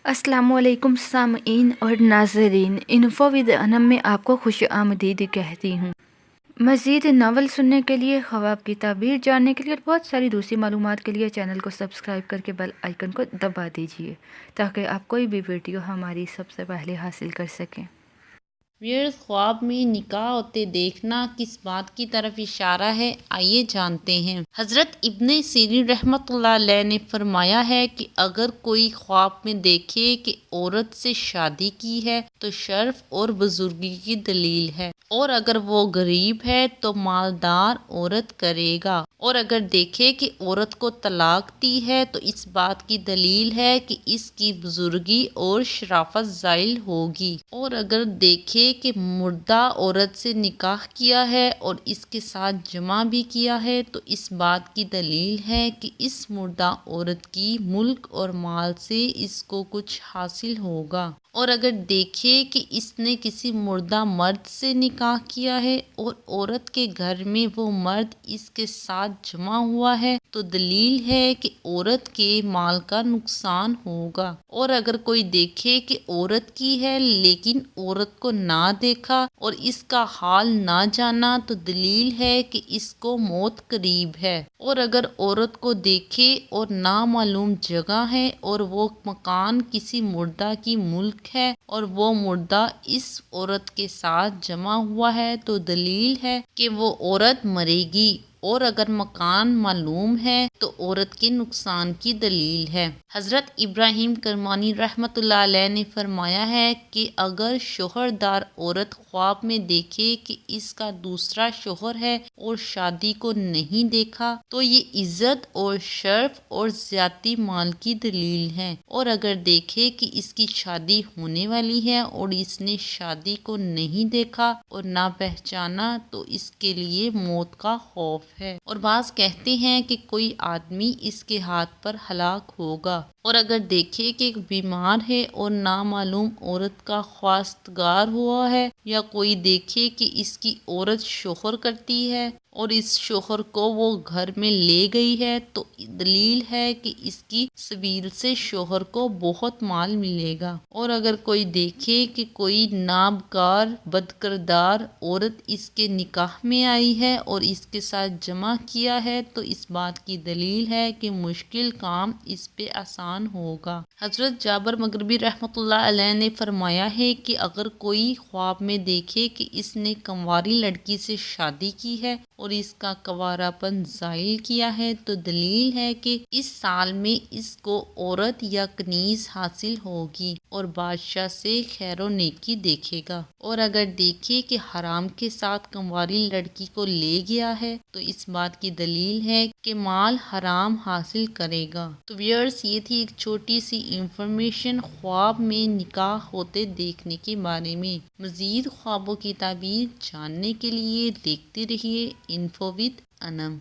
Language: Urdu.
السلام علیکم سامعین اور ناظرین، انفو ود انم میں آپ کو خوش آمدید کہتی ہوں۔ مزید ناول سننے کے لیے، خواب کی تعبیر جاننے کے لیے اور بہت ساری دوسری معلومات کے لیے چینل کو سبسکرائب کر کے بیل آئیکن کو دبا دیجیے تاکہ آپ کوئی بھی ویڈیو ہماری سب سے پہلے حاصل کر سکیں۔ ویئرز، خواب میں نکاح ہوتے دیکھنا کس بات کی طرف اشارہ ہے؟ آئیے جانتے ہیں۔ حضرت ابن سیرین رحمۃ اللہ علیہ نے فرمایا ہے کہ اگر کوئی خواب میں دیکھے کہ عورت سے شادی کی ہے تو شرف اور بزرگی کی دلیل ہے، اور اگر وہ غریب ہے تو مالدار عورت کرے گا، اور اگر دیکھے کہ عورت کو طلاق دی ہے تو اس بات کی دلیل ہے کہ اس کی بزرگی اور شرافت زائل ہوگی، اور اگر دیکھے کہ مردہ عورت سے نکاح کیا ہے اور اس کے ساتھ جمع بھی کیا ہے تو اس بات کی دلیل ہے کہ اس مردہ عورت کی ملک اور مال سے اس کو کچھ حاصل ہوگا، اور اگر دیکھے کہ اس نے کسی مردہ مرد سے نکاح کیا ہے اور عورت کے گھر میں وہ مرد اس کے ساتھ جمع ہوا ہے تو دلیل ہے کہ عورت کے مال کا نقصان ہوگا، اور اگر کوئی دیکھے کہ عورت کی ہے لیکن عورت کو نہ دیکھا اور اس کا حال نہ جانا تو دلیل ہے کہ اس کو موت قریب ہے، اور اگر عورت کو دیکھے اور نامعلوم جگہ ہے اور وہ مکان کسی مردہ کی ملک ہے اور وہ مردہ اس عورت کے ساتھ جمع ہوا ہے تو دلیل ہے کہ وہ عورت مرے گی، اور اگر مکان معلوم ہے تو عورت کے نقصان کی دلیل ہے۔ حضرت ابراہیم کرمانی رحمۃ اللہ علیہ نے فرمایا ہے کہ اگر شوہردار عورت خواب میں دیکھے کہ اس کا دوسرا شوہر ہے اور شادی کو نہیں دیکھا تو یہ عزت اور شرف اور زیادتی مال کی دلیل ہے، اور اگر دیکھے کہ اس کی شادی ہونے والی ہے اور اس نے شادی کو نہیں دیکھا اور نہ پہچانا تو اس کے لیے موت کا خوف ہے، اور بعض کہتے ہیں کہ کوئی آدمی اس کے ہاتھ پر ہلاک ہوگا، اور اگر دیکھے کہ ایک بیمار ہے اور نامعلوم عورت کا خواستگار ہوا ہے، یا کوئی دیکھے کہ اس کی عورت شوہر کرتی ہے اور اس شوہر کو وہ گھر میں لے گئی ہے تو دلیل ہے کہ اس کی سبیل سے شوہر کو بہت مال ملے گا، اور اگر کوئی دیکھے کہ کوئی نابکار بدکردار عورت اس کے نکاح میں آئی ہے اور اس کے ساتھ جمع کیا ہے تو اس بات کی دلیل ہے کہ مشکل کام اس پہ آسان ہوگا۔ حضرت جابر مغربی رحمۃ اللہ علیہ نے فرمایا ہے کہ اگر کوئی خواب میں دیکھے کہ اس نے کنواری لڑکی سے شادی کی ہے اور اس کا کنوارا پن زائل کیا ہے تو دلیل ہے کہ اس سال میں اس کو عورت یا کنیز حاصل ہوگی اور بادشاہ سے خیر و نیکی دیکھے گا، اور اگر دیکھے کہ حرام کے ساتھ کنواری لڑکی کو لے گیا ہے تو اس بات کی دلیل ہے کہ مال حرام حاصل کرے گا۔ تو ویئرز، یہ تھی ایک چھوٹی سی انفارمیشن خواب میں نکاح ہوتے دیکھنے کے بارے میں۔ مزید خوابوں کی تعبیر جاننے کے لیے دیکھتے رہیے انفو ود انم۔